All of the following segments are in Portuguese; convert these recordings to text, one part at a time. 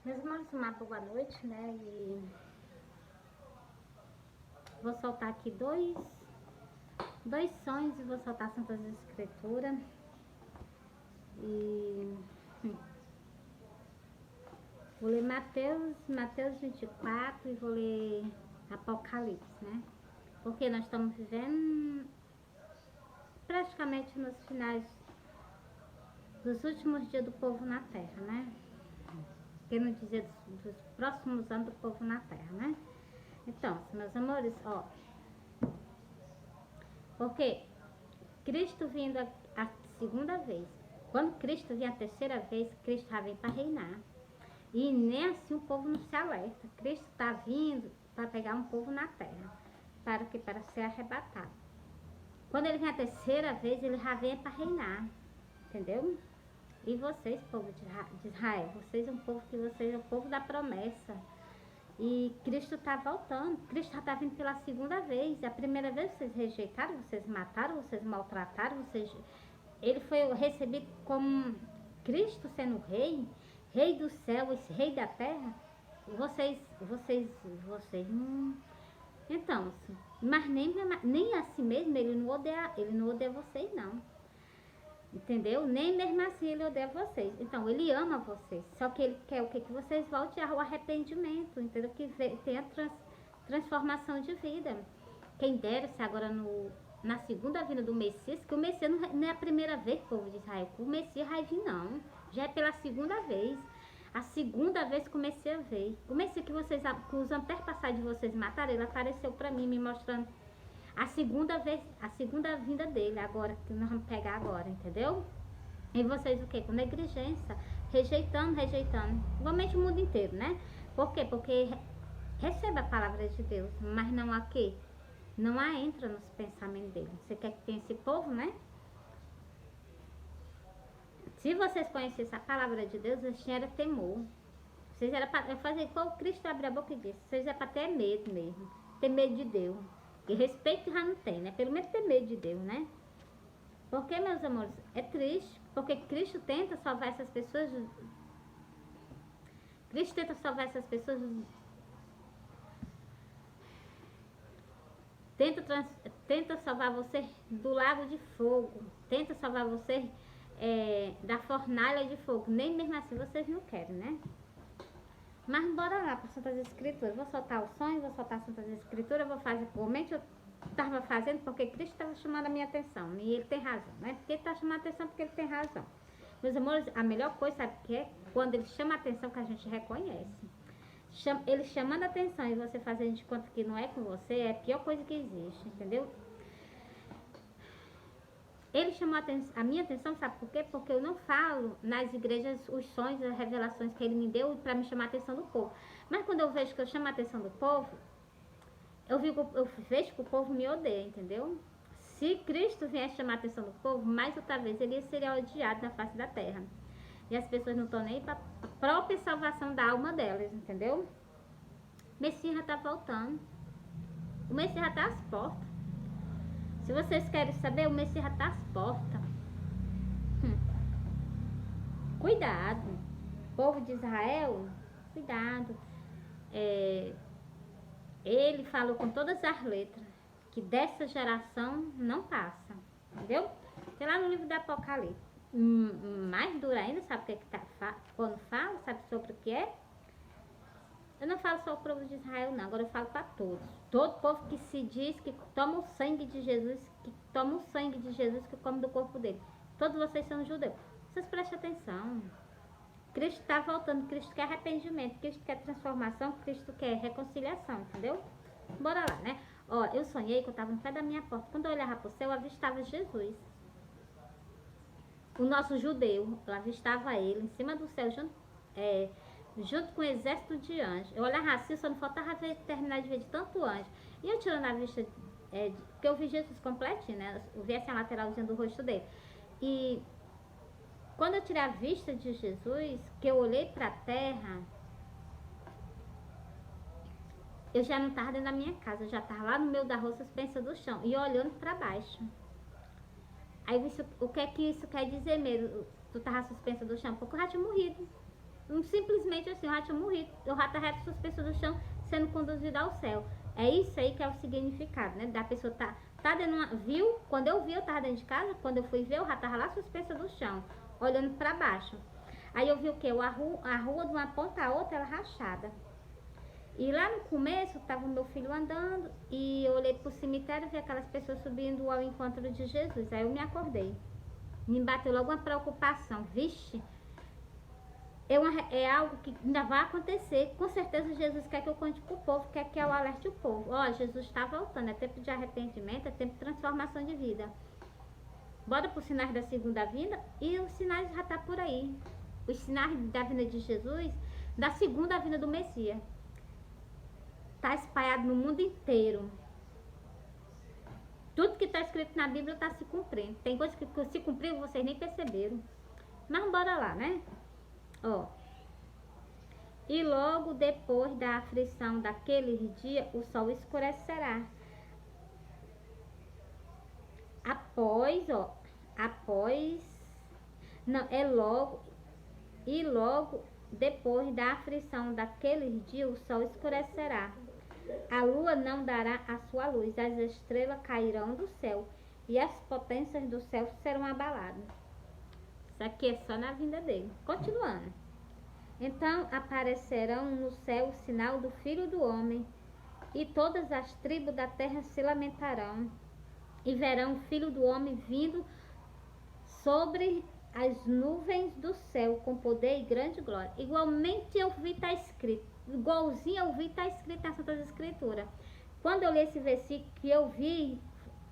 Meus irmãos, uma boa noite, né? E vou soltar aqui dois sonhos e vou soltar Santas Escrituras. E vou ler Mateus 24 e vou ler Apocalipse, né? Porque nós estamos vivendo praticamente nos finais dos últimos dias do povo na Terra, né? Que não dizer dos próximos anos do povo na Terra, né? Então, meus amores, ó, porque Cristo vindo a segunda vez, quando Cristo vier a terceira vez, Cristo já vem para reinar. E nem assim o povo não se alerta. Cristo está vindo para pegar um povo na terra, para que para ser arrebatado. Quando ele vem a terceira vez, ele já vem para reinar, entendeu? E vocês, povo de Israel, vocês é um povo que vocês é o povo da promessa. E Cristo está voltando. Cristo já está vindo pela segunda vez. A primeira vez vocês rejeitaram, vocês mataram, vocês maltrataram, ele foi recebido como Cristo sendo rei, rei do céu, esse rei da terra. Vocês não. Então, assim, mas nem assim mesmo ele não odeia vocês não. Entendeu? Nem mesmo assim ele odeia vocês. Então, ele ama vocês. Só que ele quer o que? Que vocês voltem ao arrependimento. Entendeu? Que tenha transformação de vida. Quem dera se agora na segunda vinda do Messias, que o Messias não é a primeira vez, povo de Israel, que o Messias vai vir, não. Já é pela segunda vez. A segunda vez que o Messias veio. O Messias que os antepassados de vocês mataram, ele apareceu para mim, me mostrando a segunda vez, a segunda vinda dele, agora, que nós vamos pegar agora, entendeu? E vocês o quê? Com negligência, rejeitando. Igualmente o mundo inteiro, né? Por quê? Porque recebe a palavra de Deus, mas não há quê? Não há entra nos pensamentos dele. Você quer que tenha esse povo, né? Se vocês conhecessem a palavra de Deus, vocês tinham temor. Vocês eram para fazer igual Cristo abriu a boca e disse. Vocês eram para ter medo mesmo. Ter medo de Deus. E respeito já não tem, né? Pelo menos ter medo de Deus, né? Porque, meus amores, é triste. Porque Cristo tenta salvar essas pessoas. Cristo tenta salvar essas pessoas. Tenta salvar você do lago de fogo. Tenta salvar você da fornalha de fogo. Nem mesmo assim vocês não querem, né? Mas bora lá para Santas Escrituras. Vou soltar o sonho, vou soltar Santas Escrituras, vou fazer comente. Eu estava fazendo porque Cristo estava chamando a minha atenção. E ele tem razão, né? Porque ele está chamando a atenção porque ele tem razão. Meus amores, a melhor coisa, sabe o que é? Quando ele chama a atenção que a gente reconhece. Ele chamando a atenção e você fazendo de conta que não é com você, é a pior coisa que existe, entendeu? Ele chamou a minha atenção, sabe por quê? Porque eu não falo nas igrejas os sonhos, as revelações que ele me deu para me chamar a atenção do povo. Mas quando eu vejo que eu chamo a atenção do povo, eu vejo que o povo me odeia, entendeu? Se Cristo viesse chamar a atenção do povo, mais outra vez ele seria odiado na face da terra. E as pessoas não estão nem para a própria salvação da alma delas, entendeu? O Messias já está voltando. O Messias já está às portas. Se vocês querem saber, o Messias já está às portas. Cuidado. Povo de Israel, cuidado. Ele falou com todas as letras que dessa geração não passa. Entendeu? Tem lá no livro do Apocalipse. Mais duro ainda, sabe o que tá, quando fala, sabe sobre o que é? Eu não falo só o povo de Israel não, agora eu falo para todos. Todo povo que se diz que toma o sangue de Jesus, que come do corpo dele. Todos vocês são judeus. Vocês prestem atenção. Cristo está voltando, Cristo quer arrependimento, Cristo quer transformação, Cristo quer reconciliação, entendeu? Bora lá, né? Ó, eu sonhei que eu estava no pé da minha porta. Quando eu olhava para o céu, eu avistava Jesus. O nosso judeu, eu avistava ele em cima do céu, junto com o exército de anjos. Eu olhava assim, só não faltava terminar de ver de tanto anjo. E eu tirando a vista, porque eu vi Jesus completinho, né? Eu vi assim a lateralzinha do rosto dele. E quando eu tirei a vista de Jesus, que eu olhei para a terra, eu já não estava dentro da minha casa, eu já estava lá no meio da rua suspensa do chão e olhando para baixo. Aí o que é que isso quer dizer mesmo? Tu estava suspensa do chão? Porque eu já tinha morrido. simplesmente assim, eu já tinha morrido, eu já estava suspenso do chão, sendo conduzido ao céu. É isso aí que é o significado, né? Da pessoa tá dentro uma, viu? Quando eu vi, eu estava dentro de casa, quando eu fui ver, eu já estava lá suspensa do chão, olhando para baixo. Aí eu vi o quê? A rua de uma ponta a outra era rachada. E lá no começo, estava o meu filho andando e eu olhei pro cemitério e vi aquelas pessoas subindo ao encontro de Jesus. Aí eu me acordei. Me bateu logo uma preocupação. Vixe, é algo que ainda vai acontecer. Com certeza Jesus quer que eu conte pro povo, quer que eu alerte o povo. Ó, Jesus está voltando, é tempo de arrependimento, é tempo de transformação de vida. Bora para os sinais da segunda vinda e os sinais já tá por aí. Os sinais da vinda de Jesus, da segunda vinda do Messias. Está espalhado no mundo inteiro. Tudo que está escrito na Bíblia está se cumprindo. Tem coisas que se cumpriu vocês nem perceberam. Mas bora lá, né? Ó. E logo depois da aflição daquele dia, o sol escurecerá. Não, é logo. E logo depois da aflição daquele dia, o sol escurecerá. A lua não dará a sua luz, as estrelas cairão do céu e as potências do céu serão abaladas. Isso aqui é só na vinda dele. Continuando. Então aparecerão no céu o sinal do Filho do Homem, e todas as tribos da terra se lamentarão, e verão o Filho do Homem vindo sobre as nuvens do céu com poder e grande glória. Igualmente eu vi estar escrito. Igualzinho eu vi estar escrito nas Santas Escrituras. Quando eu li esse versículo que eu vi,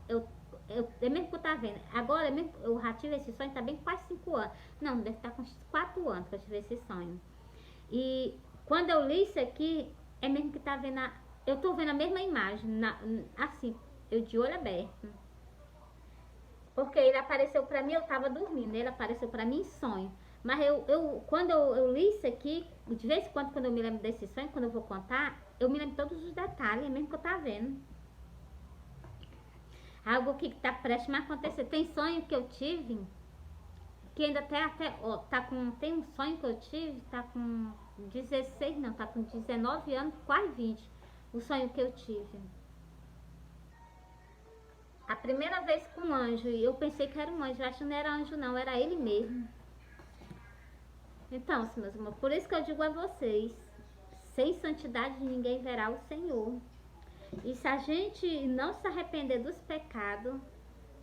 é mesmo que eu estava vendo. Agora, mesmo, eu já tive esse sonho, está bem quase 5 anos. Não, deve estar com 4 anos que eu tive esse sonho. E quando eu li isso aqui, é mesmo que tá vendo, eu tô vendo a mesma imagem, assim, eu de olho aberto. Porque ele apareceu pra mim, eu tava dormindo, ele apareceu pra mim em sonho. Mas quando eu li isso aqui, de vez em quando eu me lembro desse sonho, quando eu vou contar, eu me lembro todos os detalhes, é mesmo que eu tava vendo. Algo que tá prestes a acontecer. Tem sonho que eu tive, que ainda tem um sonho que eu tive, tá com 16, não, tá com 19 anos, quase 20, o sonho que eu tive. A primeira vez com um anjo, e eu pensei que era um anjo, eu acho que não era anjo não, era ele mesmo. Então, meus irmãos, por isso que eu digo a vocês, sem santidade ninguém verá o Senhor. E se a gente não se arrepender dos pecados,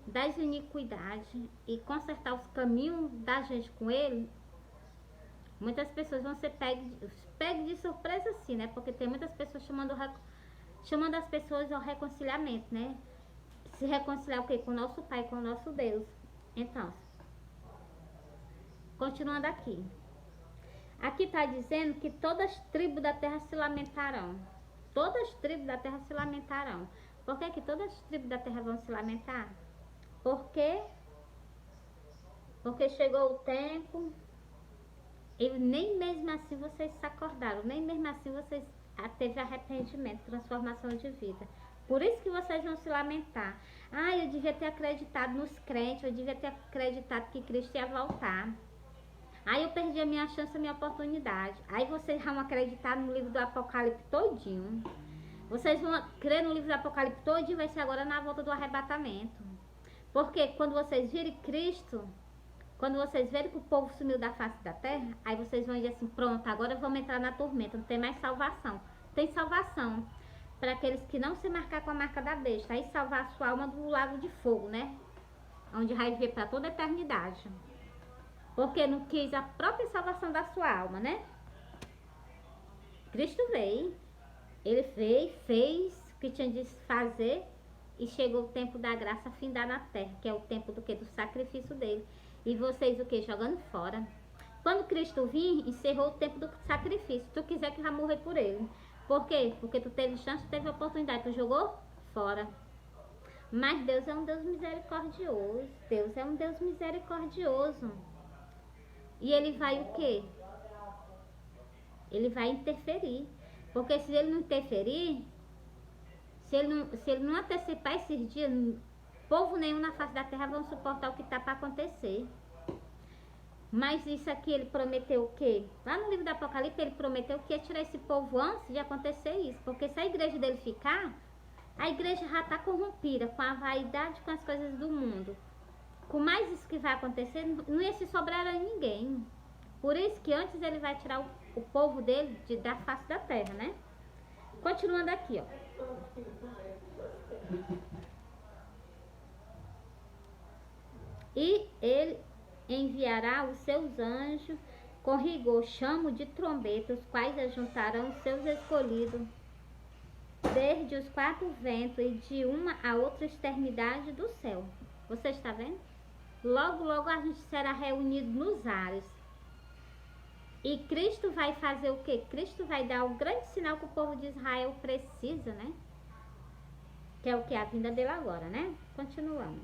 das iniquidades e consertar os caminhos da gente com ele, muitas pessoas vão ser pegas de surpresa assim, né? Porque tem muitas pessoas chamando as pessoas ao reconciliamento, né? Se reconciliar o quê? Com o nosso Pai, com o nosso Deus. Então, continuando aqui. Aqui está dizendo que todas as tribos da terra se lamentarão. Todas as tribos da terra se lamentarão. Por que todas as tribos da terra vão se lamentar? Porque chegou o tempo e nem mesmo assim vocês se acordaram, nem mesmo assim vocês teve arrependimento, transformação de vida. Por isso que vocês vão se lamentar. Ah, eu devia ter acreditado nos crentes, eu devia ter acreditado que Cristo ia voltar. Aí eu perdi a minha chance, a minha oportunidade. Aí vocês vão acreditar no livro do Apocalipse todinho. Vocês vão crer no livro do Apocalipse todinho, vai ser agora na volta do arrebatamento. Porque quando vocês virem Cristo, quando vocês verem que o povo sumiu da face da terra, aí vocês vão dizer assim, pronto, agora vamos entrar na tormenta, não tem mais salvação. Tem salvação para aqueles que não se marcar com a marca da besta. Aí salvar a sua alma do lago de fogo, né? Onde vai viver para toda a eternidade. Porque não quis a própria salvação da sua alma, né? Cristo veio, ele fez o que tinha de fazer e chegou o tempo da graça findar na terra, que é o tempo do que? Do sacrifício dele. E vocês o que? Jogando fora. Quando Cristo vir, encerrou o tempo do sacrifício. Tu quiser que vai morrer por ele. Por quê? Porque tu teve chance, tu teve oportunidade, tu jogou fora. Mas Deus é um Deus misericordioso. Deus é um Deus misericordioso. E ele vai o quê? Ele vai interferir. Porque se ele não interferir, se ele não antecipar esses dias, povo nenhum na face da terra vão suportar o que está para acontecer. Mas isso aqui ele prometeu o quê? Lá no livro do Apocalipse ele prometeu que ia tirar esse povo antes de acontecer isso. Porque se a igreja dele ficar, a igreja já está corrompida com a vaidade, com as coisas do mundo. Com mais isso que vai acontecer, não ia se sobrar a ninguém. Por isso que antes ele vai tirar o povo dele da face da terra, né? Continuando aqui, ó. E ele enviará os seus anjos com rigor, chamo de trombeta, os quais ajuntarão os seus escolhidos desde os quatro ventos e de uma a outra extremidade do céu. Você está vendo? Logo, logo a gente será reunido nos ares. E Cristo vai fazer o quê? Cristo vai dar o grande sinal que o povo de Israel precisa, né? Que é o que? A vinda dele agora, né? Continuando.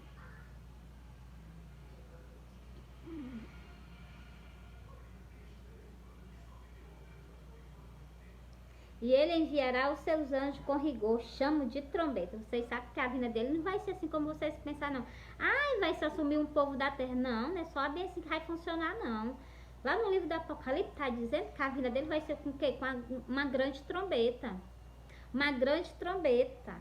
E ele enviará os seus anjos com rigor, chamo de trombeta. Vocês sabem que a vinda dele não vai ser assim como vocês pensaram, não. Ai, vai se assumir um povo da terra. Não, não é só bem assim que vai funcionar, não. Lá no livro do Apocalipse está dizendo que a vinda dele vai ser com o quê? Com uma grande trombeta. Uma grande trombeta.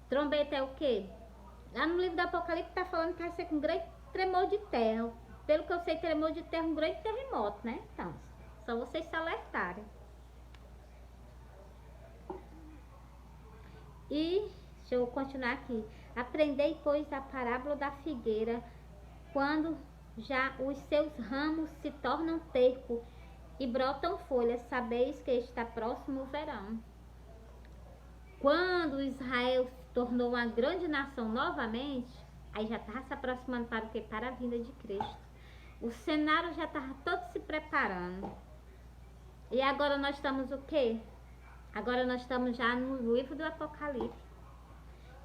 Trombeta é o quê? Lá no livro do Apocalipse está falando que vai ser com um grande tremor de terra. Pelo que eu sei, tremor de terra, um grande terremoto, né? Então, só vocês se alertarem. E, deixa eu continuar aqui. Aprendei, pois, a parábola da figueira, quando já os seus ramos se tornam terco e brotam folhas, sabeis que está próximo o verão. Quando Israel se tornou uma grande nação novamente, aí já estava se aproximando para o quê? Para a vinda de Cristo. O cenário já estava todo se preparando. E agora nós estamos o quê? Agora nós estamos já no livro do Apocalipse.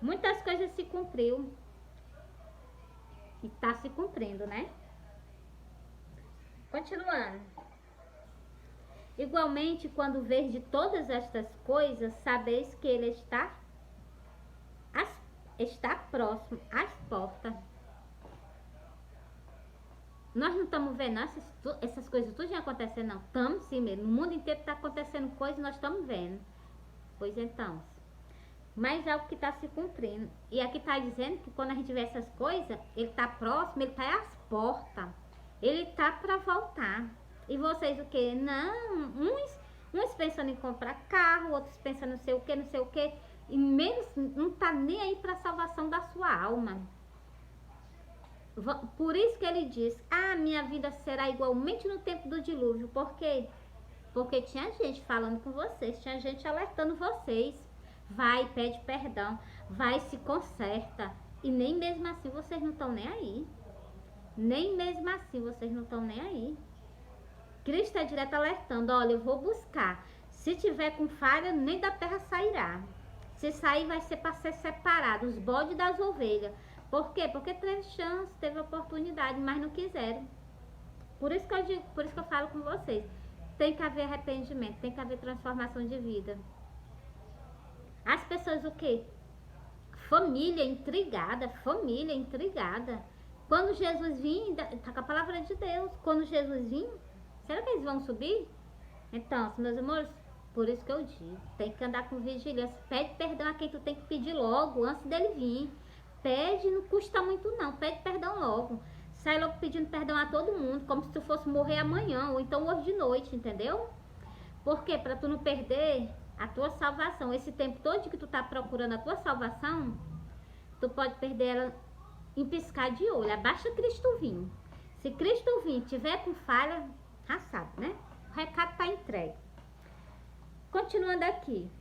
Muitas coisas se cumpriu. E está se cumprindo, né? Continuando. Igualmente, quando vede todas estas coisas, sabeis que ele está próximo às portas. Nós não estamos vendo essas coisas tudo já acontecendo, não. Estamos sim mesmo. No mundo inteiro está acontecendo coisas e nós estamos vendo. Pois então. Mas é o que está se cumprindo. E aqui está dizendo que quando a gente vê essas coisas, ele está próximo, ele está às portas. Ele está para voltar. E vocês o quê? Não. Uns pensando em comprar carro, outros pensando não sei o quê, não sei o quê. E menos não está nem aí para a salvação da sua alma. Por isso que ele diz, minha vida será igualmente no tempo do dilúvio. Por quê? Porque tinha gente falando com vocês, tinha gente alertando vocês. Vai, pede perdão, vai, se conserta. E nem mesmo assim vocês não estão nem aí. Nem mesmo assim vocês não estão nem aí. Cristo é direto alertando, olha, eu vou buscar. Se tiver com falha, nem da terra sairá. Se sair, vai ser para ser separado, os bodes das ovelhas. Por quê? Porque teve chance, teve oportunidade, mas não quiseram. Por isso que eu digo, por isso que eu falo com vocês. Tem que haver arrependimento, tem que haver transformação de vida. As pessoas o quê? Família intrigada. Quando Jesus vir, tá com a palavra de Deus. Quando Jesus vir, será que eles vão subir? Então, meus amores, por isso que eu digo, tem que andar com vigilância. Pede perdão a quem tu tem que pedir logo, antes dele vir. Pede, não custa muito não, pede perdão logo. Sai logo pedindo perdão a todo mundo, como se tu fosse morrer amanhã, ou então hoje de noite, entendeu? Por quê? Pra tu não perder a tua salvação. Esse tempo todo que tu tá procurando a tua salvação, tu pode perder ela em piscar de olho. Abaixa Cristo vir. Se Cristo vir tiver com falha, já sabe, né? O recado tá entregue. Continuando aqui.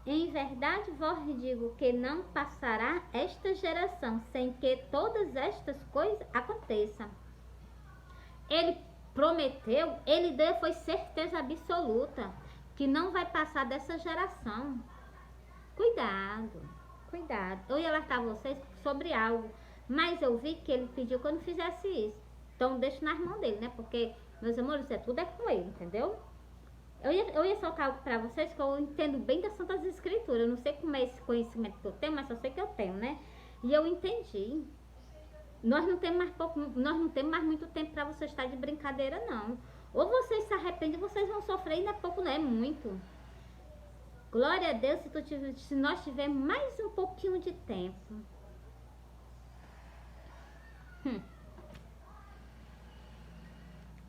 Em verdade vos digo que não passará esta geração sem que todas estas coisas aconteçam. Ele prometeu, ele deu, foi certeza absoluta que não vai passar dessa geração. Cuidado, cuidado. Eu ia alertar vocês sobre algo, mas eu vi que ele pediu que eu não fizesse isso. Então deixa nas mãos dele, né? Porque, meus amores, tudo é com ele, entendeu? Eu ia soltar algo pra vocês que eu entendo bem das Santas Escrituras. Eu não sei como é esse conhecimento que eu tenho, mas eu sei que eu tenho, né? E eu entendi. Nós não temos mais muito tempo para vocês estar de brincadeira, não. Ou vocês se arrependem, vocês vão sofrer, e não é pouco, não é muito. Glória a Deus se nós tivermos mais um pouquinho de tempo.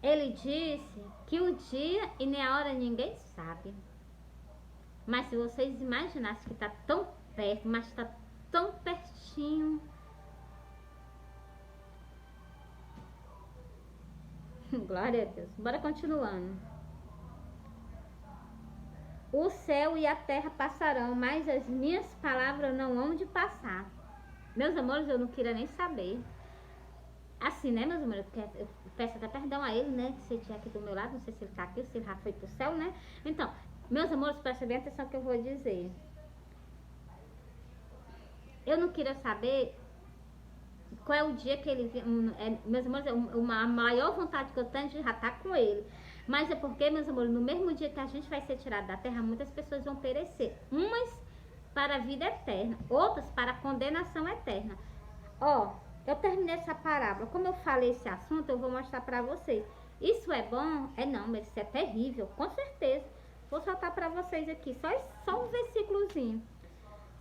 Ele disse que o dia e nem a hora ninguém sabe. Mas se vocês imaginassem que está tão perto, mas está tão pertinho. Glória a Deus. Bora continuando. O céu e a terra passarão, mas as minhas palavras não hão de passar. Meus amores, eu não queria nem saber. Assim, né, meus amores? Eu peço até perdão a ele, né? Se ele estiver aqui do meu lado, não sei se ele tá aqui, se ele já foi pro céu, né? Então, meus amores, prestem bem atenção no que eu vou dizer. Eu não queria saber qual é o dia que ele... meus amores, a maior vontade que eu tenho de já estar com ele. Mas é porque, meus amores, no mesmo dia que a gente vai ser tirado da terra, muitas pessoas vão perecer. Umas para a vida eterna, outras para a condenação eterna. Ó, eu terminei essa parábola. Como eu falei esse assunto, eu vou mostrar para vocês. Isso é bom? É não, mas isso é terrível, com certeza. Vou soltar para vocês aqui, só um versículozinho.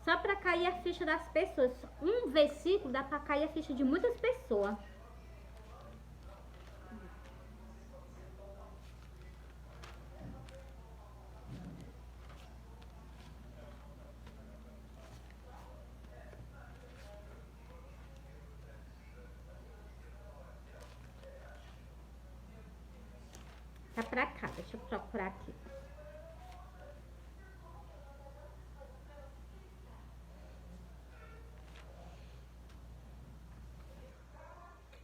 Só para cair a ficha das pessoas. Um versículo dá para cair a ficha de muitas pessoas. Tá pra cá, deixa eu procurar aqui.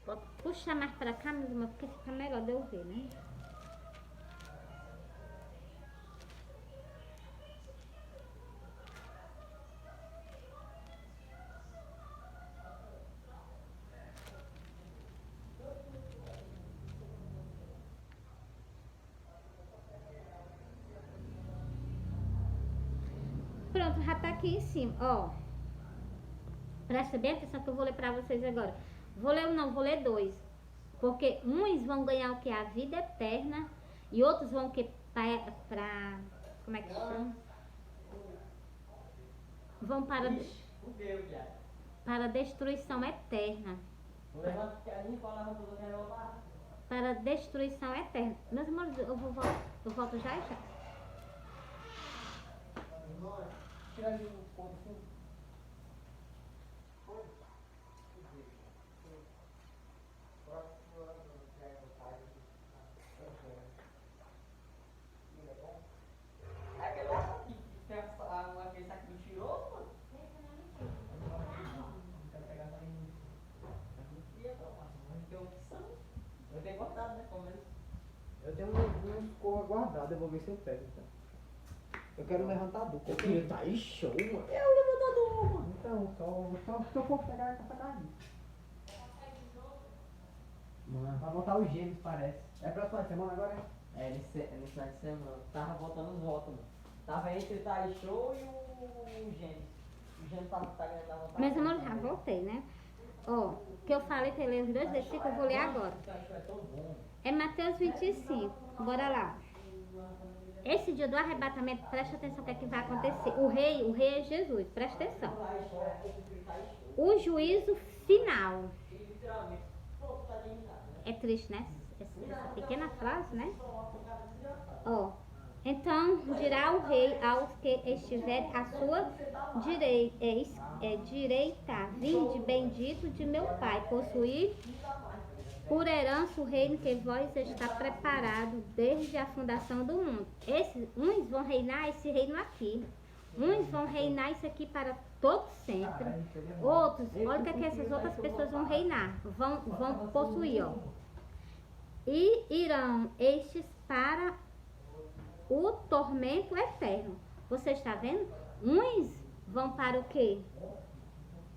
Vou puxar mais pra cá, mas porque fica melhor de eu ver, né? Pronto, já tá aqui em cima, ó. Presta bem atenção que eu vou ler pra vocês agora. Vou ler um não, vou ler dois. Porque uns vão ganhar o que? A vida eterna. E outros vão que pra como é que chama? Vão para destruição eterna. Para destruição eterna. Meus amores, eu volto já e já. Tira ali o ponto. Eu tenho uns corra guardados, eu vou ver se eu pego, então. Eu quero um levantador. Eu queria tá aí, show, mano. É o levantador, mano. Então, só eu for pegar essa pegadinha. Mano, vai voltar os gêmeos, parece. É pra sua semana agora, é? É, nesse final de semana. Tava voltando os votos, mano. Tava entre o Tai Show e o Gêmeos. O Gêmeos tá ganhando a vontade. Mas amor, já voltei, né? Ó, que eu falei que eu ler os dois versículos, eu vou ler agora. É Mateus 25. Bora lá. Esse dia do arrebatamento, presta atenção o que é que vai acontecer. O rei é Jesus, presta atenção. O juízo final. É triste, né? Essa pequena frase, né? Ó. Então dirá o rei aos que estiverem à sua direita, vinde bendito de meu Pai, possuir por herança o reino que vós está preparado desde a fundação do mundo. Uns vão reinar esse reino aqui. Uns vão reinar isso aqui para todo sempre. Outros, olha o que essas outras pessoas vão reinar. Vão possuir, ó. E irão estes para o tormento eterno. Você está vendo? Uns vão para o quê?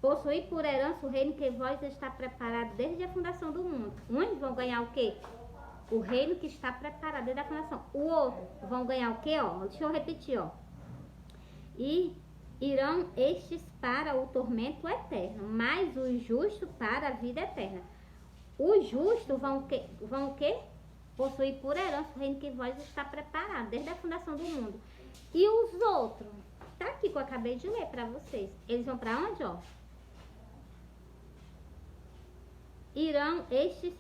Possuir por herança o reino que vós está preparado desde a fundação do mundo. Uns vão ganhar o quê? O reino que está preparado desde a fundação. O outro vão ganhar o quê, ó? Deixa eu repetir, ó. E irão estes para o tormento eterno, mas os justos para a vida eterna. Os justos vão o quê? Possuir por herança o reino que vós está preparado desde a fundação do mundo. E os outros? Tá aqui que eu acabei de ler para vocês. Eles vão para onde, ó? Irão este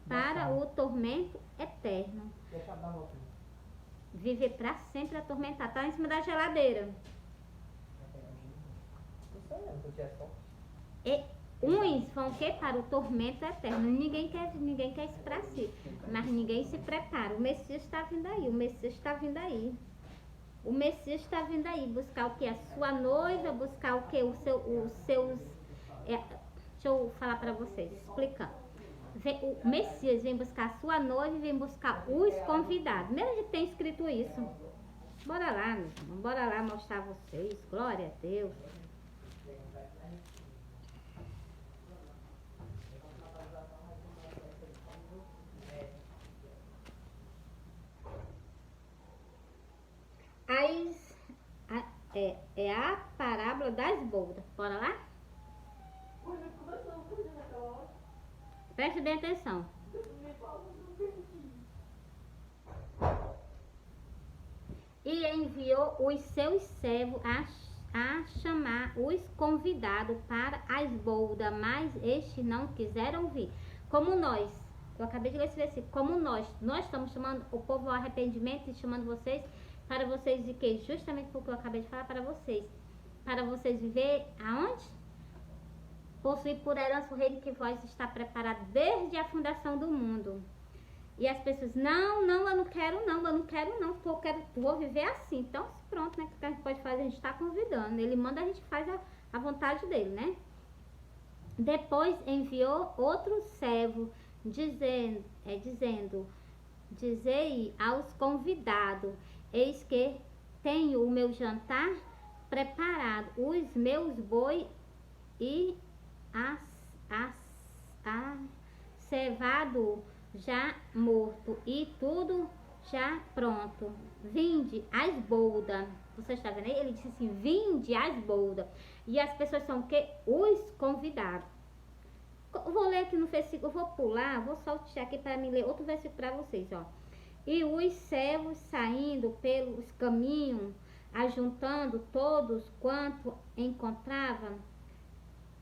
para o tormento eterno. Deixa eu dar uma volta. Viver para sempre atormentado. Tá em cima da geladeira. Não sei não, se eu tiver só. E uns vão o quê? Para o tormento eterno. Ninguém quer isso para si. Mas ninguém se prepara. O Messias está vindo aí. O Messias está vindo aí. O Messias está vindo aí. Buscar o que? A sua noiva. Buscar o que? Os seus... deixa eu falar para vocês. Explicando. O Messias vem buscar a sua noiva e vem buscar os convidados. Mesmo que tem escrito isso. Bora lá, meu irmão. Bora lá mostrar a vocês. Glória a Deus. É a parábola das bodas. Bora lá? Preste bem atenção. E enviou os seus servos a chamar os convidados para as bodas, mas estes não quiseram vir. Como nós, eu acabei de ler esse versículo, como nós estamos chamando o povo ao arrependimento e chamando vocês, para vocês de quê? Justamente porque eu acabei de falar para vocês viver aonde? Possuir por herança o reino que vós está preparado desde a fundação do mundo. E as pessoas, não, eu não quero não, porque eu vou viver assim. Então, pronto, né? O que a gente pode fazer? A gente está convidando. Ele manda, a gente faz a vontade dele, né? Depois enviou outro servo, dizendo, dizei aos convidados, eis que tenho o meu jantar preparado, os meus boi e cevado já morto e tudo já pronto. Vinde as bodas. Você está vendo aí? Ele disse assim, vinde as bodas. E as pessoas são o quê? Os convidados. Eu vou ler aqui no versículo, eu vou pular, vou saltear aqui para me ler outro versículo para vocês, ó. E os servos saindo pelos caminhos, ajuntando todos quanto encontravam,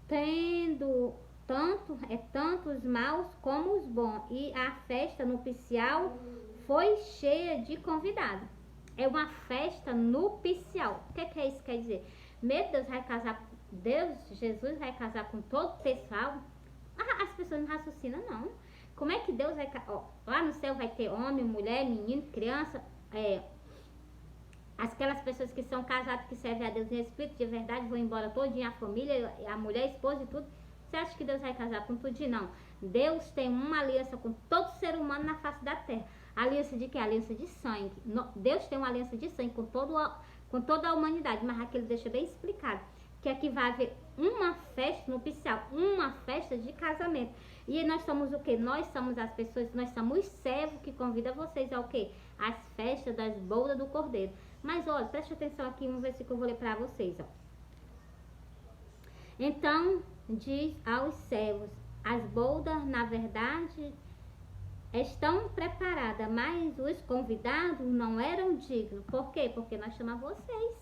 tendo tanto os maus como os bons. E a festa nupcial foi cheia de convidados. É uma festa nupcial. O que é isso que quer dizer? Meu Deus vai casar, Jesus vai casar com todo o pessoal? As pessoas não raciocinam, não. Como é que Deus vai casar? Lá no céu vai ter homem, mulher, menino, criança, aquelas pessoas que são casadas, que servem a Deus em espírito de verdade, vão embora todinha, a família, a mulher, a esposa e tudo. Você acha que Deus vai casar com tudo? Não. Deus tem uma aliança com todo ser humano na face da terra. Aliança de quê? Aliança de sangue. Deus tem uma aliança de sangue com toda a humanidade. Mas aqui ele deixa bem explicado que aqui vai haver uma festa nupcial, uma festa de casamento. E nós somos o quê? Nós somos as pessoas, nós somos os servos que convidam vocês ao quê? As festas das bodas do Cordeiro. Mas olha, preste atenção aqui, um versículo que eu vou ler para vocês, ó. Então diz aos servos, as bodas na verdade estão preparadas, mas os convidados não eram dignos. Por quê? Porque nós chamamos vocês.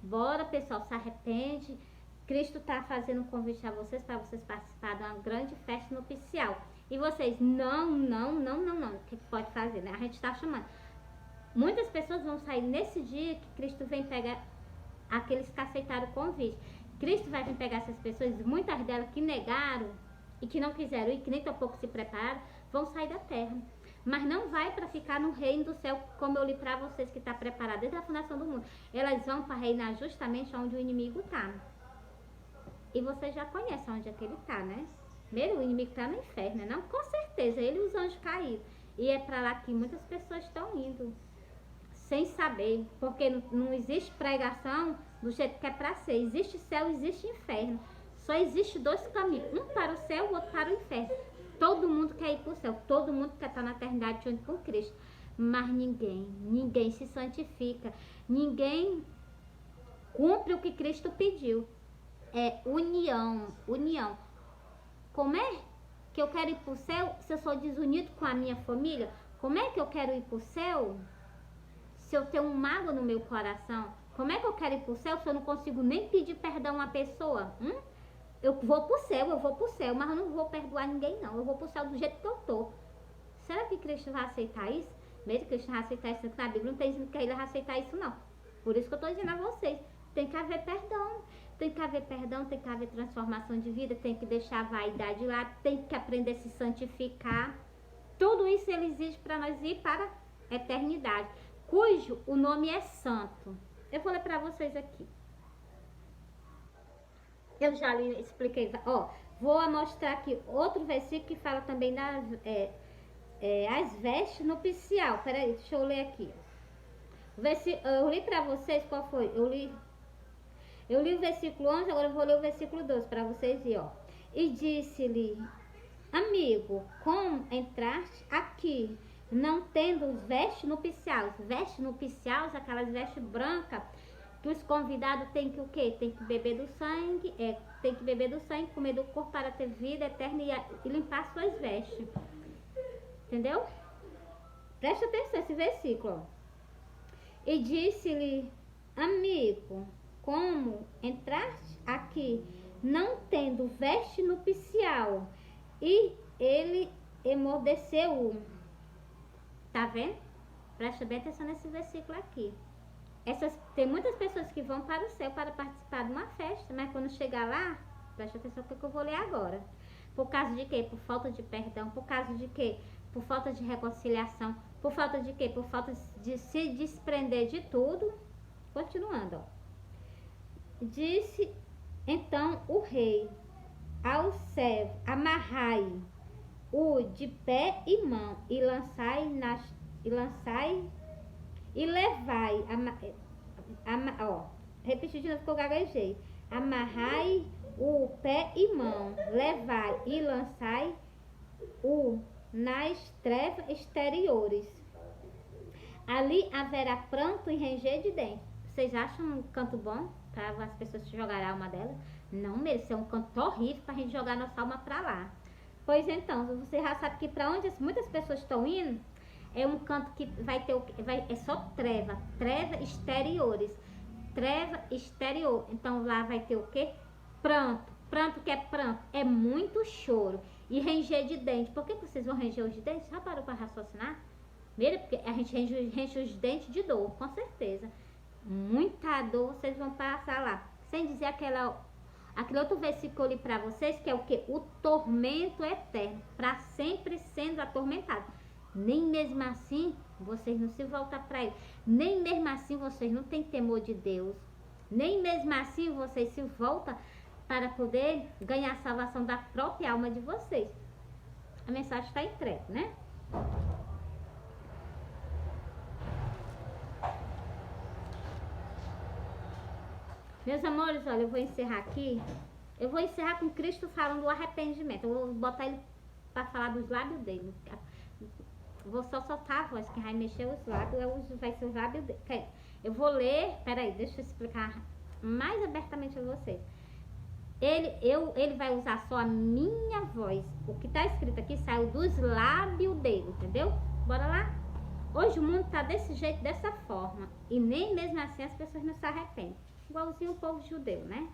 Bora, pessoal, se arrepende. Cristo está fazendo um convite a vocês para vocês participarem de uma grande festa nupcial. E vocês, não. O que pode fazer, né? A gente está chamando. Muitas pessoas vão sair nesse dia que Cristo vem pegar aqueles que aceitaram o convite. Cristo vai vir pegar essas pessoas, muitas delas que negaram e que não quiseram ir, que nem tão pouco se prepararam, vão sair da terra. Mas não vai para ficar no reino do céu, como eu li para vocês, que está preparado desde a fundação do mundo. Elas vão para reinar justamente onde o inimigo está. E você já conhece onde é que ele está, né? Primeiro, o inimigo está no inferno, né? Não, com certeza, ele e os anjos caídos. E é para lá que muitas pessoas estão indo, sem saber. Porque não existe pregação do jeito que é para ser. Existe céu, existe inferno. Só existe dois caminhos, um para o céu, o outro para o inferno. todo mundo quer ir para o céu, todo mundo quer estar na eternidade junto com Cristo. Mas ninguém se santifica, ninguém cumpre o que Cristo pediu. É união. Como é que eu quero ir para o céu se eu sou desunido com a minha família? Como é que eu quero ir para o céu se eu tenho um mago no meu coração? Como é que eu quero ir para o céu se eu não consigo nem pedir perdão a uma pessoa? Eu vou para o céu, mas eu não vou perdoar ninguém não. Eu vou para o céu do jeito que eu tô. Será que Cristo vai aceitar isso? Mesmo que Cristo vai aceitar isso na Bíblia, não tem dizendo que ele vai aceitar isso não. Por isso que eu estou dizendo a vocês, tem que haver perdão. Tem que haver perdão, tem que haver transformação de vida, tem que deixar a vaidade lá, tem que aprender a se santificar. Tudo isso ele exige para nós ir para a eternidade, cujo o nome é santo. Eu vou ler para vocês aqui. Eu já lhe expliquei. Vou mostrar aqui outro versículo que fala também das as vestes nupcial. Peraí, deixa eu ler aqui. Eu li para vocês, qual foi? Eu li o versículo 11, agora eu vou ler o versículo 12 para vocês verem, ó. E disse-lhe, amigo, como entraste aqui, não tendo vestes nupciais? Vestes nupciais, aquelas vestes brancas, que os convidados têm que o quê? Tem que beber do sangue, comer do corpo para ter vida eterna e limpar suas vestes. Entendeu? Preste atenção esse versículo, ó. E disse-lhe, amigo, como entraste aqui, não tendo veste nupcial? E ele emudeceu. Tá vendo? Presta bem atenção nesse versículo aqui. Tem muitas pessoas que vão para o céu para participar de uma festa, mas quando chegar lá, presta atenção no que eu vou ler agora. Por causa de quê? Por falta de perdão. Por causa de quê? Por falta de reconciliação. Por falta de quê? Por falta de se desprender de tudo. Continuando, ó. Disse então o rei ao servo, amarrai-o de pé e mão e levai, repetir de novo que eu gaguejei. Amarrai o pé e mão, levai e lançai-o nas trevas exteriores. Ali haverá pranto e ranger de dentes. Vocês acham um canto bom para as pessoas jogarem a alma delas? Não mesmo, isso é um canto horrível para a gente jogar nossa alma para lá. Pois então, você já sabe que para onde muitas pessoas estão indo, é um canto que vai ter é só treva exteriores. Treva exterior. Então lá vai ter o quê? Pranto. Pranto que é pranto? É muito choro. E ranger de dente. Por que vocês vão ranger os dentes? Já parou para raciocinar? Primeiro, porque a gente range os dentes de dor, com certeza. Muita dor vocês vão passar lá. Sem dizer aquele outro versículo ali para vocês, que é o que? O tormento eterno. Para sempre sendo atormentado. Nem mesmo assim vocês não se voltam para ele. Nem mesmo assim vocês não têm temor de Deus. Nem mesmo assim vocês se voltam para poder ganhar a salvação da própria alma de vocês. A mensagem está entregue, né? Meus amores, olha, eu vou encerrar aqui. Eu vou encerrar com Cristo falando do arrependimento. Eu vou botar ele para falar dos lábios dele. Vou só soltar a voz, que vai mexer os lábios, vai ser os lábios dele. Eu vou ler, peraí, deixa eu explicar mais abertamente a vocês. Ele vai usar só a minha voz. O que está escrito aqui saiu dos lábios dele, entendeu? Bora lá? Hoje o mundo está desse jeito, dessa forma. E nem mesmo assim as pessoas não se arrependem. Igualzinho o povo judeu, né?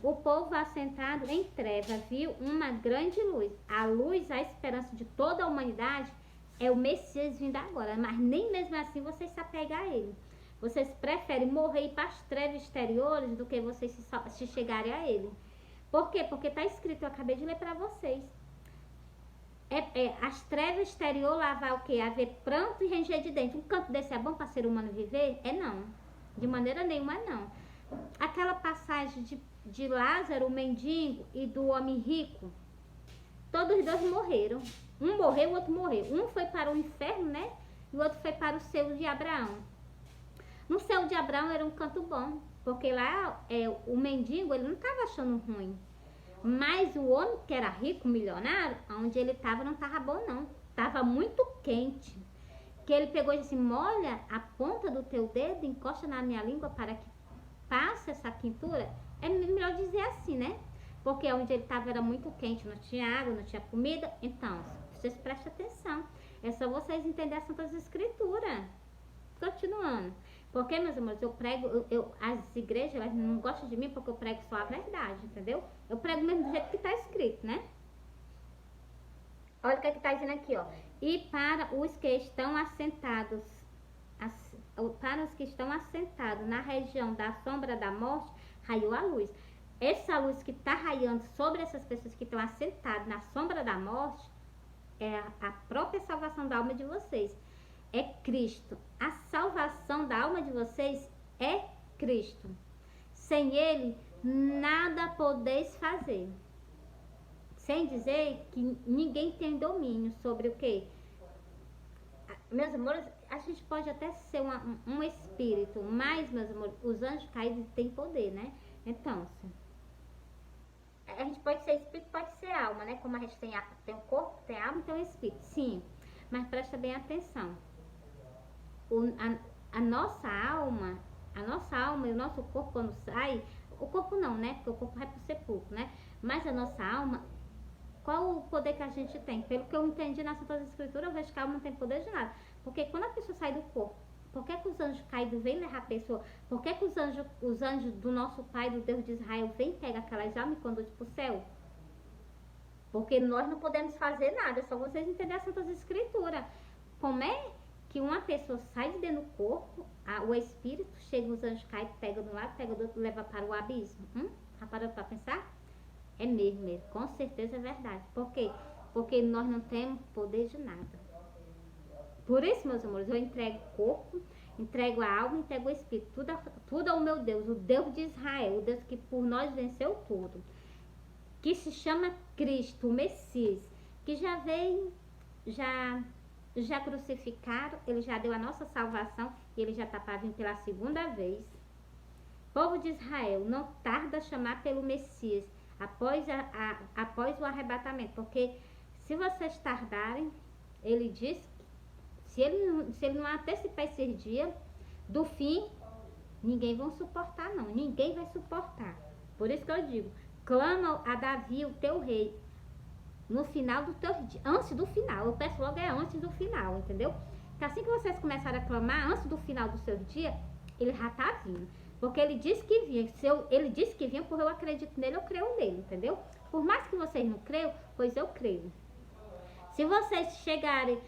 O povo assentado em treva viu uma grande luz. A luz, a esperança de toda a humanidade é o Messias vindo agora. Mas nem mesmo assim vocês se apegam a ele. Vocês preferem morrer e ir para as trevas exteriores do que vocês se chegarem a ele. Por quê? Porque está escrito, eu acabei de ler para vocês. As trevas exteriores lá vai o quê? Haver pranto e ranger de dente. Um canto desse é bom para ser humano viver? Não. De maneira nenhuma, não. Aquela passagem de Lázaro, o mendigo, e do homem rico, todos os dois morreram. Um morreu, o outro morreu. Um foi para o inferno, né? E o outro foi para o céu de Abraão. No céu de Abraão era um canto bom, porque lá o mendigo, ele não estava achando ruim. Mas o homem que era rico, milionário, onde ele estava não estava bom não. Estava muito quente. Que ele pegou e disse, molha a ponta do teu dedo, encosta na minha língua para que passe essa quentura. É melhor dizer assim, né? Porque onde ele estava era muito quente, não tinha água, não tinha comida. Então, vocês prestem atenção. É só vocês entenderem as Santas Escrituras. Continuando. Porque, meus amores, eu prego, as igrejas, elas não gostam de mim porque eu prego só a verdade, entendeu? Eu prego mesmo do jeito que está escrito, né? Olha o que está dizendo aqui, ó. E para os que estão assentados, na região da sombra da morte, raiou a luz. Essa luz que está raiando sobre essas pessoas que estão assentadas na sombra da morte, é a própria salvação da alma de vocês. É Cristo. A salvação da alma de vocês é Cristo. Sem Ele, nada podeis fazer. Sem dizer que ninguém tem domínio sobre o quê? Meus amores, a gente pode até ser um espírito, mas, meus amores, os anjos caídos têm poder, né? Então, a gente pode ser espírito, pode ser alma, né? Como a gente tem um corpo, tem alma e tem um espírito. Sim, mas presta bem atenção. A nossa alma e o nosso corpo quando sai, o corpo não, né? Porque o corpo vai pro sepulcro, né? Mas a nossa alma, qual o poder que a gente tem? Pelo que eu entendi na Santa Escritura, eu vejo que a alma não tem poder de nada. Porque quando a pessoa sai do corpo, por que os anjos caídos vêm levar a pessoa? Por que os anjos do nosso Pai, do Deus de Israel, vêm pegar aquelas almas e conduzem para o céu? Porque nós não podemos fazer nada, é só vocês entenderem as Santas Escrituras. Como é que uma pessoa sai de dentro do corpo, o espírito, chega, os anjos caem, pega de um lado, pega do outro, leva para o abismo? Já parou para pensar? É mesmo, com certeza é verdade. Por quê? Porque nós não temos poder de nada. Por isso, meus amores, eu entrego o corpo, entrego a alma, entrego o espírito. Tudo ao meu Deus, o Deus de Israel, o Deus que por nós venceu tudo. Que se chama Cristo, o Messias, que já veio, já crucificaram, ele já deu a nossa salvação e ele já está para vir pela segunda vez. Povo de Israel, não tarda a chamar pelo Messias após o arrebatamento, porque se vocês tardarem, ele diz que se ele não antecipar esse dia do fim, ninguém vai suportar não, ninguém vai suportar. Por isso que eu digo, clama a Davi, o teu rei, no final do teu dia, antes do final, eu peço logo antes do final, entendeu? Porque assim que vocês começarem a clamar, antes do final do seu dia, ele já está vindo. Porque ele disse que vinha, ele disse que vinha porque eu acredito nele, eu creio nele, entendeu? Por mais que vocês não creiam, pois eu creio. Se vocês chegarem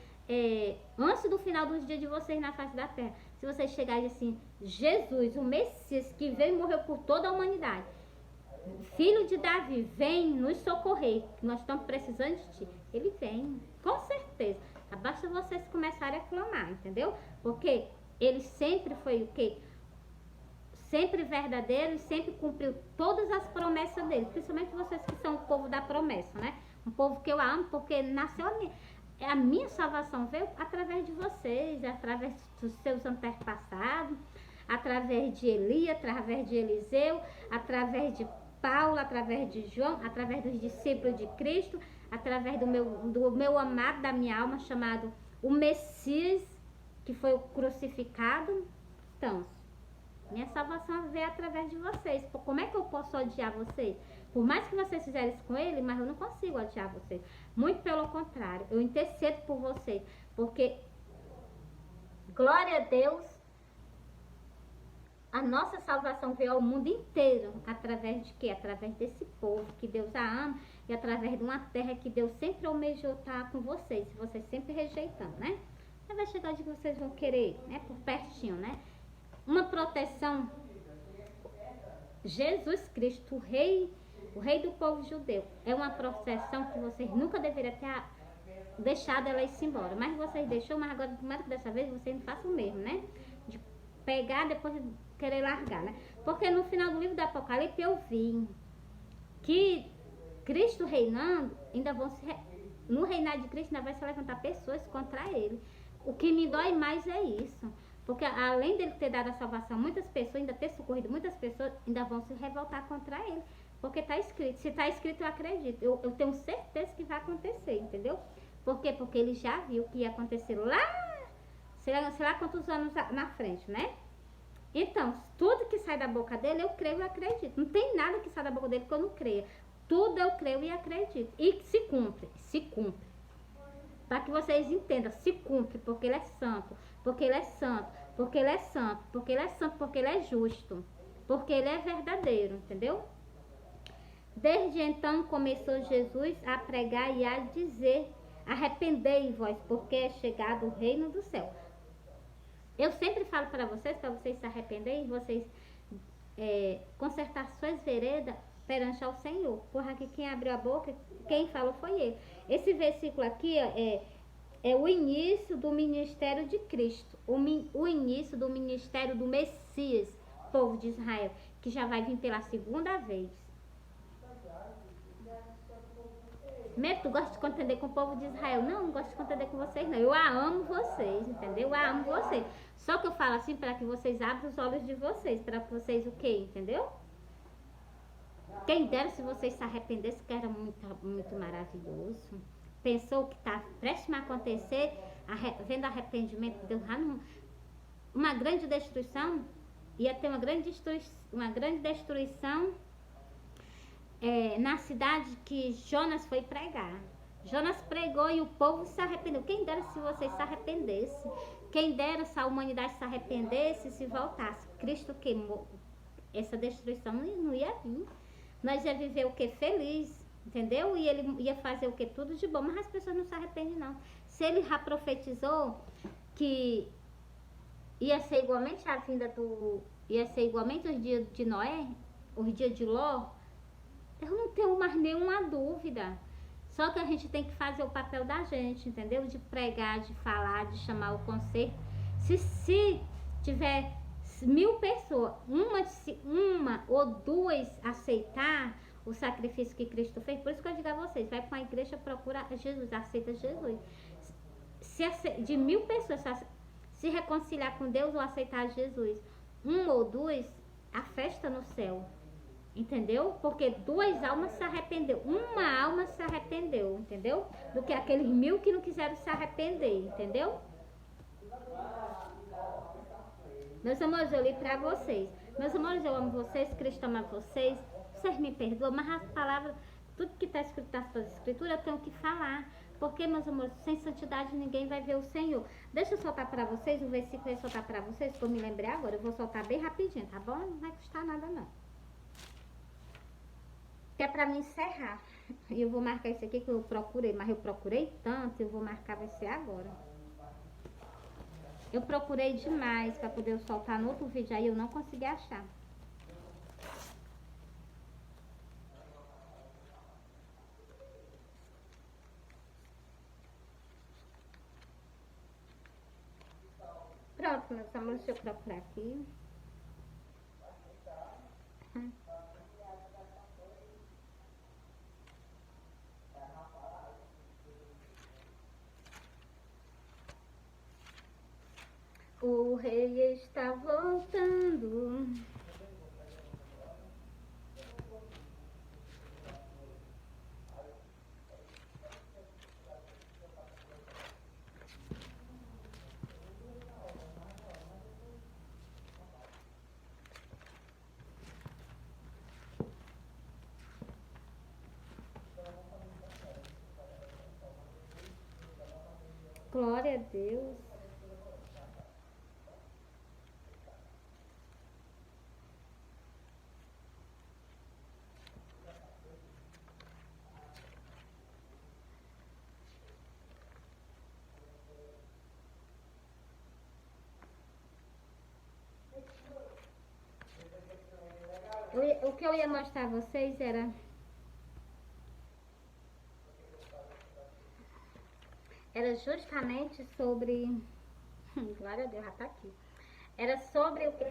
antes do final dos dias de vocês na face da terra, se vocês chegarem assim, Jesus, o Messias que veio e morreu por toda a humanidade, filho de Davi, vem nos socorrer, que nós estamos precisando de ti. Ele vem, com certeza. Basta vocês começarem a clamar, entendeu? Porque ele sempre foi o quê? Sempre verdadeiro e sempre cumpriu todas as promessas dele. Principalmente vocês que são o povo da promessa, né? Um povo que eu amo, porque nasceu a minha salvação veio através de vocês, através dos seus antepassados, através de Eli, através de Eliseu, através de Paulo, através de João, através dos discípulos de Cristo, através do meu amado, da minha alma, chamado o Messias, que foi o crucificado. Então, minha salvação veio através de vocês. Como é que eu posso odiar vocês? Por mais que vocês fizerem isso com ele, mas eu não consigo odiar vocês. Muito pelo contrário, eu intercedo por vocês. Porque, glória a Deus, a nossa salvação veio ao mundo inteiro. Através de quê? Através desse povo que Deus a ama. E através de uma terra que Deus sempre almejou estar com vocês. Vocês sempre rejeitando, né? Aí vai chegar o dia que vocês vão querer, né? Por pertinho, né? Uma proteção. Jesus Cristo, o rei do povo judeu, é uma proteção que vocês nunca deveriam ter deixado ela ir embora. Mas vocês deixou, mas agora, primeiro que dessa vez, vocês não façam o mesmo, né? De pegar, depois de querer largar, né? Porque no final do livro do Apocalipse eu vi que Cristo reinando, ainda vão no reinado de Cristo ainda vai se levantar pessoas contra ele. O que me dói mais é isso. Porque além dele ter dado a salvação a muitas pessoas, ainda ter socorrido muitas pessoas, ainda vão se revoltar contra ele. Porque tá escrito. Se tá escrito, eu acredito. Eu tenho certeza que vai acontecer, entendeu? Por quê? Porque ele já viu que ia acontecer lá, sei lá quantos anos na frente, né? Então, tudo que sai da boca dele, eu creio e acredito. Não tem nada que sai da boca dele que eu não creia. Tudo eu creio e acredito. E se cumpre, se cumpre. Para que vocês entendam, se cumpre, porque ele é santo, porque ele é santo, porque ele é santo, porque ele é santo, porque ele é justo, porque ele é verdadeiro, entendeu? Desde então começou Jesus a pregar e a dizer: arrependei-vos, porque é chegado o reino do céu. Eu sempre falo para vocês se arrependerem, vocês consertar suas veredas perante ao Senhor. Porra, que quem abriu a boca, quem falou foi ele. Esse versículo aqui é o início do ministério de Cristo, o início do ministério do Messias, povo de Israel, que já vai vir pela segunda vez. Mesmo tu gosta de contender com o povo de Israel? Não gosto de contender com vocês, não. Eu amo vocês, entendeu? Eu amo vocês. Só que eu falo assim para que vocês abram os olhos de vocês, para vocês o quê, entendeu? Quem dera se vocês se arrependessem, que era muito, muito maravilhoso. Pensou que está prestes a acontecer, vendo arrependimento de Deus, uma grande destruição, ia ter uma grande destruição na cidade que Jonas foi pregar. Jonas pregou e o povo se arrependeu. Quem dera se vocês se arrependessem. Quem dera se a humanidade se arrependesse e se voltasse. Cristo queimou. Essa destruição não ia vir. Nós ia viver o que? Feliz, entendeu? E ele ia fazer o que? Tudo de bom. Mas as pessoas não se arrependem, não. Se ele já profetizou que ia ser igualmente a vinda ia ser igualmente os dias de Noé, os dias de Ló, eu não tenho mais nenhuma dúvida. Só que a gente tem que fazer o papel da gente, entendeu? De pregar, de falar, de chamar o conselho. Se tiver 1000 pessoas, uma ou duas aceitar o sacrifício que Cristo fez, por isso que eu digo a vocês, vai para a igreja, procura Jesus, aceita Jesus. De 1000 pessoas se reconciliar com Deus ou aceitar Jesus, ou duas, a festa no céu. Entendeu? Porque 2 almas se arrependeu, uma alma se arrependeu, entendeu? Do que aqueles 1000 que não quiseram se arrepender, entendeu? Meus amores, eu li pra vocês. Meus amores, eu amo vocês, Cristo ama vocês. Vocês me perdoam, mas as palavras, tudo que está escrito nas suas escrituras, eu tenho que falar. Porque, meus amores, sem santidade ninguém vai ver o Senhor. Deixa eu soltar pra vocês, o versículo que eu ia soltar pra vocês, que eu me lembrei agora. Eu vou soltar bem rapidinho, tá bom? Não vai custar nada, não. Que é pra me encerrar. E eu vou marcar isso aqui que eu procurei, mas eu procurei tanto, eu vou marcar, vai ser agora. Eu procurei demais pra poder eu soltar no outro vídeo, aí eu não consegui achar. Pronto, meus amores, deixa eu procurar aqui. O rei está voltando. Glória a Deus. O que eu ia mostrar a vocês era justamente sobre glória a Deus, já tá aqui. Era sobre o que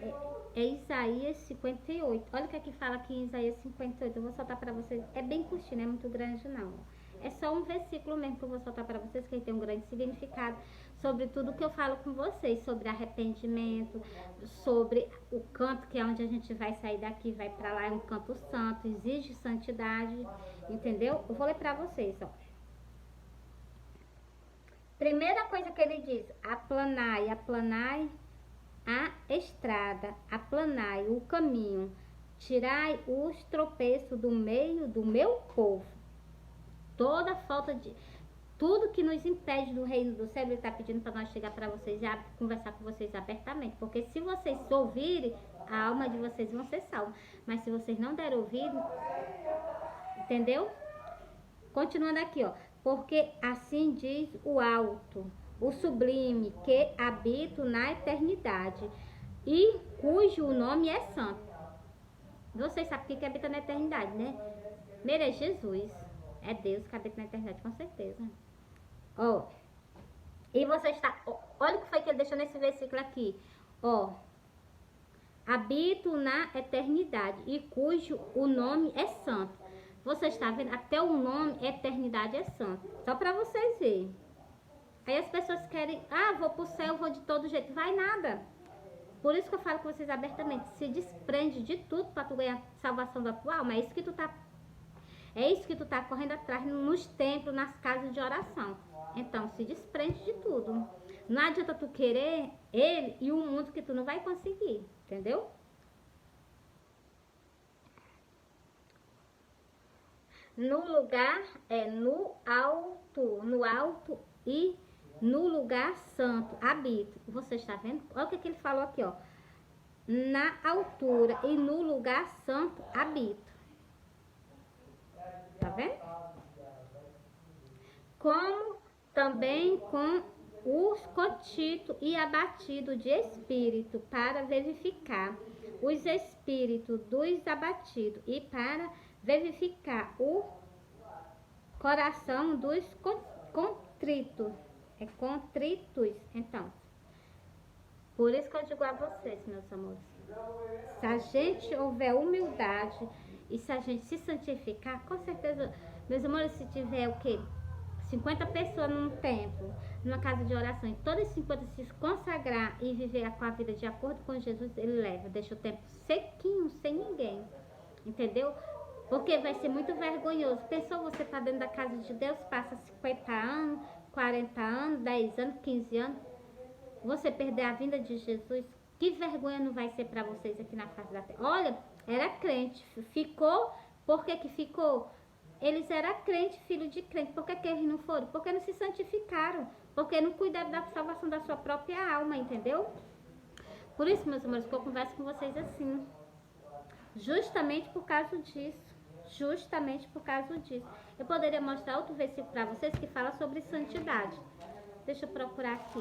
é Isaías 58. Olha o que aqui fala aqui em Isaías 58. Eu vou soltar pra vocês. É bem curtinho, não é muito grande não. É só um versículo mesmo que eu vou soltar para vocês, que ele tem um grande significado sobre tudo que eu falo com vocês, sobre arrependimento, sobre o canto, que é onde a gente vai sair daqui, vai para lá, é um canto santo, exige santidade, entendeu? Eu vou ler para vocês, ó. Primeira coisa que ele diz: aplanai, aplanai a estrada, aplanai o caminho, tirai os tropeços do meio do meu povo. Toda falta de... Tudo que nos impede do reino do céu, ele está pedindo para nós chegar para vocês e conversar com vocês abertamente. Porque se vocês ouvirem, a alma de vocês vão ser salva. Mas se vocês não derem ouvido, entendeu? Continuando aqui, ó. Porque assim diz o alto, o sublime, que habito na eternidade e cujo nome é santo. Vocês sabem que habita na eternidade, né? Primeiro é Jesus. É Deus que habita na eternidade, com certeza. Ó. E você está... Olha o que foi que ele deixou nesse versículo aqui. Ó. Habito na eternidade e cujo o nome é santo. Você está vendo? Até o nome eternidade é santo. Só para vocês verem. Aí as pessoas querem... Ah, vou pro céu, vou de todo jeito. Vai nada. Por isso que eu falo com vocês abertamente. Se desprende de tudo para tu ganhar salvação da tua alma. É isso que tu tá correndo atrás nos templos, nas casas de oração. Então, se desprende de tudo. Não adianta tu querer ele e o mundo que tu não vai conseguir. Entendeu? No lugar, no alto e no lugar santo, habito. Você está vendo? Olha o que ele falou aqui, ó. Na altura e no lugar santo, habito. Tá vendo? Como também com os contritos e abatidos de espírito, para verificar os espíritos dos abatidos e para verificar o coração dos contritos. É contritos, então. Por isso que eu digo a vocês, meus amores. Se a gente houver humildade e se a gente se santificar, com certeza, meus amores, se tiver o quê? 50 pessoas num templo, numa casa de oração, e todas as 50 se consagrar e viver com a vida de acordo com Jesus, ele leva, deixa o templo sequinho, sem ninguém. Entendeu? Porque vai ser muito vergonhoso. Pensou você tá dentro da casa de Deus, passa 50 anos, 40 anos, 10 anos, 15 anos, você perder a vinda de Jesus, que vergonha não vai ser para vocês aqui na face da terra. Olha, era crente, ficou, por que que ficou? Eles eram crente, filho de crente, por que que eles não foram? Porque não se santificaram, porque não cuidaram da salvação da sua própria alma, entendeu? Por isso, meus amores, que eu converso com vocês assim, justamente por causa disso. Justamente por causa disso. Eu poderia mostrar outro versículo para vocês que fala sobre santidade. Deixa eu procurar aqui.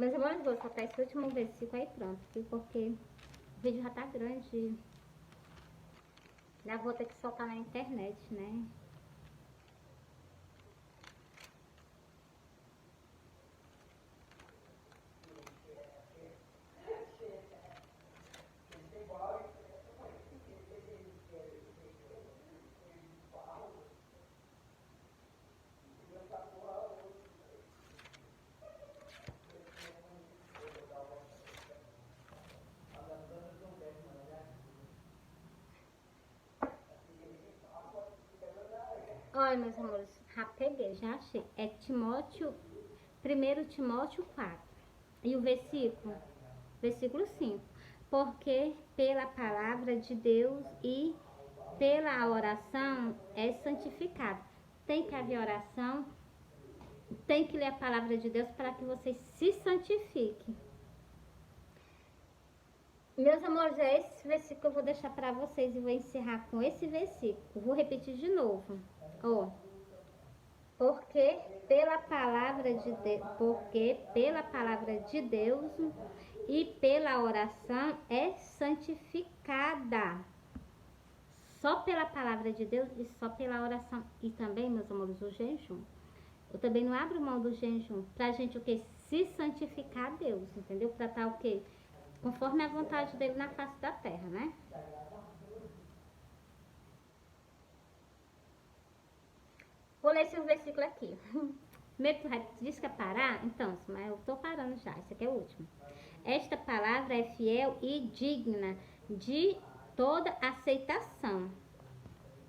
Mas eu vou soltar esse último versículo aí pronto, porque o vídeo já tá grande. Já vou ter que soltar na internet, né? Olha, meus amores, já peguei, já achei. É Timóteo, 1 Timóteo 4. E o versículo 5. Porque pela palavra de Deus e pela oração é santificado. Tem que haver oração, tem que ler a palavra de Deus para que vocês se santifiquem. Meus amores, é esse versículo que eu vou deixar para vocês e vou encerrar com esse versículo. Vou repetir de novo. Ó. Porque pela palavra de Deus e pela oração é santificada. Só pela palavra de Deus e só pela oração. E também, meus amores, o jejum. Eu também não abro mão do jejum pra gente o quê? Se santificar a Deus, entendeu? Pra estar o quê? Conforme a vontade dele na face da terra, né? Vou ler esse versículo aqui. Primeiro tu diz que é parar? Então, mas eu tô parando já. Esse aqui é o último. Esta palavra é fiel e digna de toda aceitação.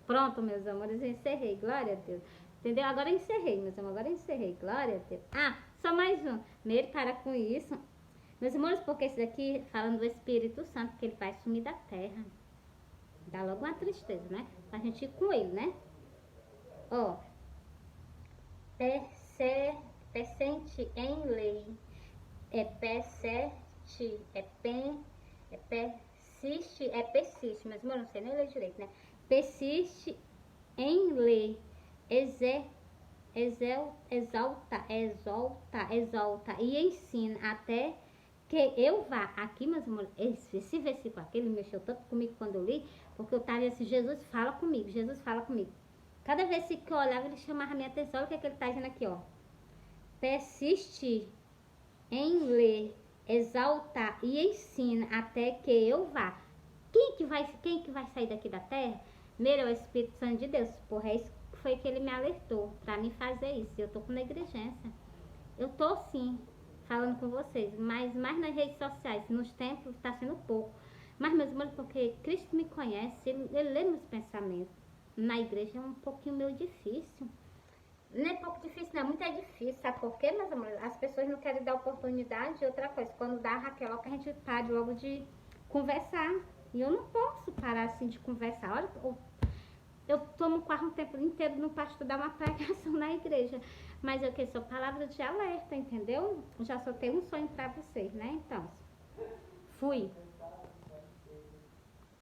Pronto, meus amores, eu encerrei. Glória a Deus. Entendeu? Agora eu encerrei, meus amores. Agora eu encerrei. Glória a Deus. Ah, só mais um. Primeiro, para com isso. Meus amores, porque esse daqui, falando do Espírito Santo, que ele vai sumir da terra. Dá logo uma tristeza, né? Pra gente ir com ele, né? Ó. Persente em lei. Persiste, mas eu não sei nem ler direito, né? Persiste em ler, exalta e ensina até que eu vá. Aqui, meus amores, esse versículo aqui, ele mexeu tanto comigo quando eu li, porque eu estava assim, Jesus fala comigo, Jesus fala comigo. Cada versículo que eu olhava, ele chamava a minha atenção. Olha o que, é que ele está dizendo aqui, ó. Persiste em ler, exaltar e ensina até que eu vá. Quem que vai sair daqui da terra? Primeiro é o Espírito Santo de Deus. Porra, é isso que foi que ele me alertou pra mim fazer isso. Eu tô com negligência. Eu tô sim, falando com vocês, mas mais nas redes sociais, nos templos tá sendo pouco. Mas, meus irmãos, porque Cristo me conhece, ele lê meus pensamentos. Na igreja é um pouquinho meio difícil. Não é pouco difícil, não, muito é difícil, sabe por quê, meus amores? As pessoas não querem dar oportunidade. Outra coisa, quando dá a Raquel, logo que a gente pare logo de conversar. E eu não posso parar assim de conversar. Olha, eu tomo quase um tempo inteiro no pastor dar uma pregação na igreja. Mas eu que sou palavra de alerta, entendeu? Já só tenho um sonho pra vocês, né? Então, fui.